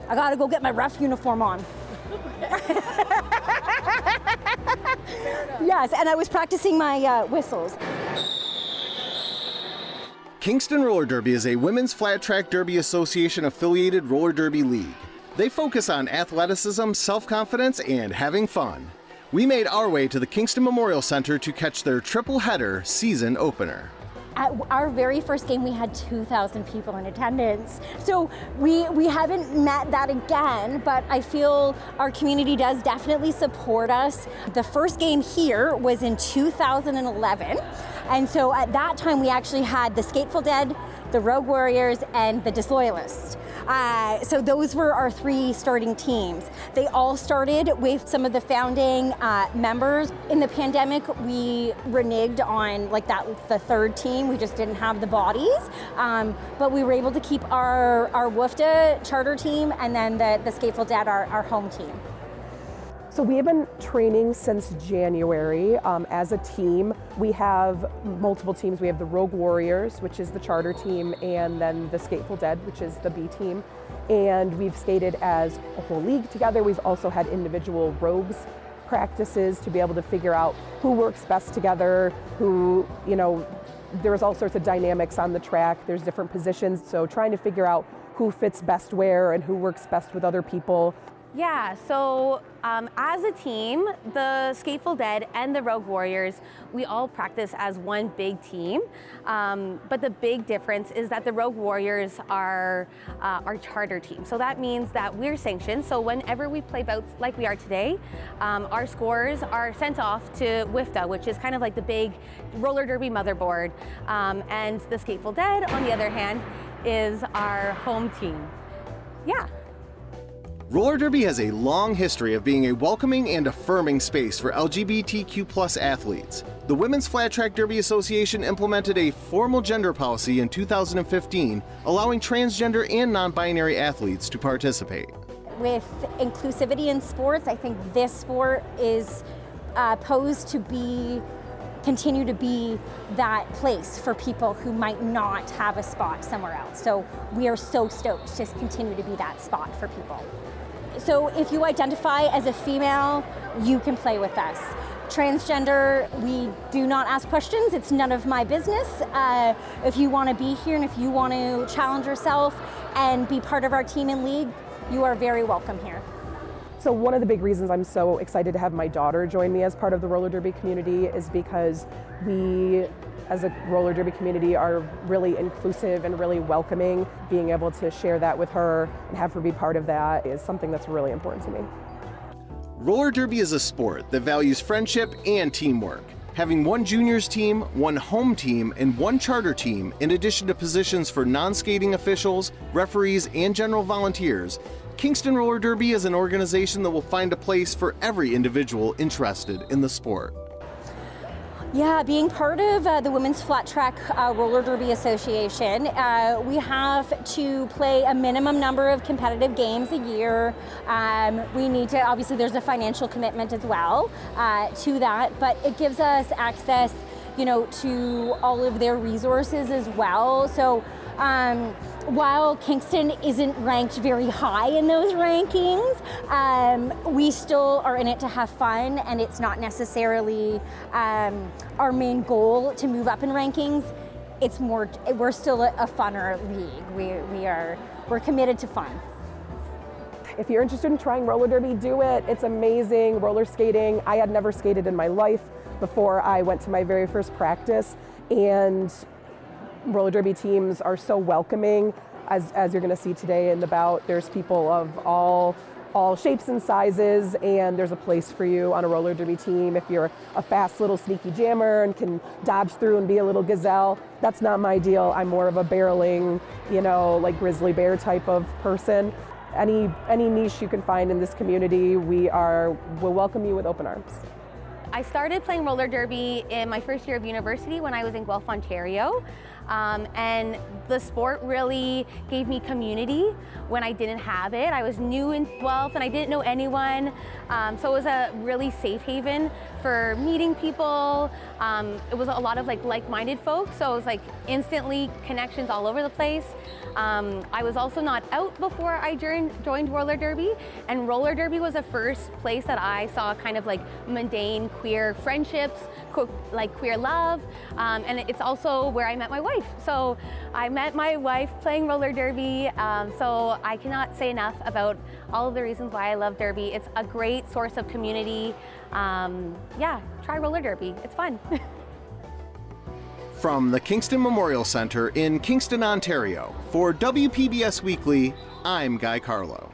I gotta go get my ref uniform on. Yes, and I was practicing my whistles. Kingston Roller Derby is a Women's Flat Track Derby Association affiliated roller derby league. They focus on athleticism, self-confidence, and having fun. We made our way to the Kingston Memorial Center to catch their triple header season opener. At our very first game, we had 2,000 people in attendance. So we haven't met that again, but I feel our community does definitely support us. The first game here was in 2011. And so at that time, we actually had the Skateful Dead, the Rogue Warriors, and the Disloyalists. So those were our 3 starting teams. They all started with some of the founding members. In the pandemic, we reneged on the 3rd team. We just didn't have the bodies. But we were able to keep our WFDA charter team and then the Skateful Dead, our home team. So we have been training since January as a team. We have multiple teams. We have the Rogue Warriors, which is the charter team, and then the Skateful Dead, which is the B team. And we've skated as a whole league together. We've also had individual rogues practices to be able to figure out who works best together, who, there's all sorts of dynamics on the track. There's different positions. So trying to figure out who fits best where and who works best with other people. Yeah, so as a team, the Skateful Dead and the Rogue Warriors, we all practice as one big team. But the big difference is that the Rogue Warriors are our charter team. So that means that we're sanctioned. So whenever we play bouts like we are today, our scores are sent off to WFDA, which is kind of like the big roller derby motherboard. And the Skateful Dead, on the other hand, is our home team. Yeah. Roller derby has a long history of being a welcoming and affirming space for LGBTQ+ athletes. The Women's Flat Track Derby Association implemented a formal gender policy in 2015, allowing transgender and non-binary athletes to participate. With inclusivity in sports, I think this sport is posed to continue to be that place for people who might not have a spot somewhere else. So we are so stoked to continue to be that spot for people. So if you identify as a female, you can play with us. Transgender, we do not ask questions. It's none of my business. If you want to be here and if you want to challenge yourself and be part of our team and league, you are very welcome here. So one of the big reasons I'm so excited to have my daughter join me as part of the roller derby community is because we, as a roller derby community, are really inclusive and really welcoming. Being able to share that with her and have her be part of that is something that's really important to me. Roller derby is a sport that values friendship and teamwork. Having one juniors team, one home team, and one charter team, in addition to positions for non-skating officials, referees, and general volunteers, Kingston Roller Derby is an organization that will find a place for every individual interested in the sport. Yeah, being part of the Women's Flat Track Roller Derby Association, we have to play a minimum number of competitive games a year. We need to, obviously there's a financial commitment as well to that, but it gives us access, to all of their resources as well. So while Kingston isn't ranked very high in those rankings, we still are in it to have fun, and it's not necessarily our main goal to move up in rankings. It's more, we're still a funner league. We're committed to fun. If you're interested in trying roller derby, do it. It's amazing. Roller skating, I had never skated in my life before I went to my very first practice, and roller derby teams are so welcoming, as you're going to see today in the bout. There's people of all shapes and sizes, and there's a place for you on a roller derby team. If you're a fast little sneaky jammer and can dodge through and be a little gazelle, that's not my deal. I'm more of a barreling, like grizzly bear type of person. Any niche you can find in this community, we'll welcome you with open arms. I started playing roller derby in my first year of university when I was in Guelph, Ontario. And the sport really gave me community when I didn't have it. I was new in Guelph and I didn't know anyone. So it was a really safe haven for meeting people. It was a lot of like-minded folks, so it was like instantly connections all over the place. I was also not out before I joined roller derby, and roller derby was the first place that I saw kind of like mundane queer friendships, like queer love, and it's also where I met my wife. So I met my wife playing roller derby, so I cannot say enough about all of the reasons why I love derby. It's a great source of community. Yeah, try roller derby, it's fun. From the Kingston Memorial Centre in Kingston, Ontario, for WPBS Weekly, I'm Guy Carlo.